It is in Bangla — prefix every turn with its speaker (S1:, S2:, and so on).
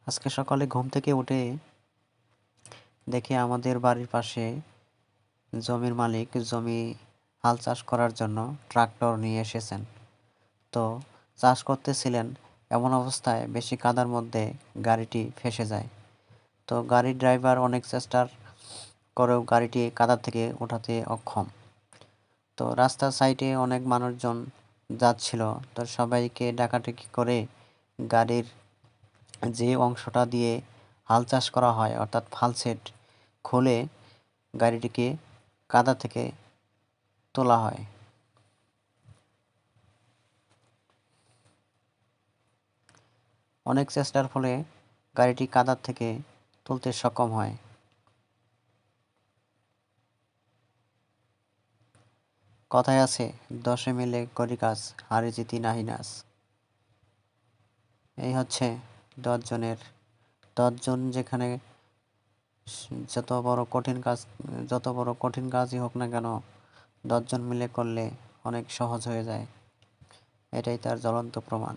S1: আজকে সকালে ঘুম থেকে উঠে দেখি আমাদের বাড়ির পাশে জমির মালিক জমি হাল চাষ করার জন্য ট্রাক্টর নিয়ে এসেছেন। তো চাষ করতেছিলেন, এমন অবস্থায় বেশি কাদার মধ্যে গাড়িটি ফেঁসে যায়। তো গাড়ির ড্রাইভার অনেক চেষ্টার করেও গাড়িটি কাদা থেকে ওঠাতে অক্ষম। তো রাস্তার সাইডে অনেক মানুষজন যাচ্ছিল, তো সবাইকে ডাকাডাকি করে গাড়ির যে অংশটা দিয়ে হাল চাষ করা হয় অর্থাৎ ফালসেট খুলে গাড়িটিকে কাদা থেকে তোলা হয়। অনেক চেষ্টার ফলে গাড়িটি কাদার থেকে তুলতে সক্ষম হয়। কথায় আছে, 10 মিলে করি কাজ, হারি জিতি নাহি নাস। এই হচ্ছে 10 জনের 10 জন যেখানে যত বড় কঠিন কাজই হোক না কেন 10 জন মিলে করলে অনেক সহজ হয়ে যায়। এটাই তার জ্বলন্ত প্রমাণ।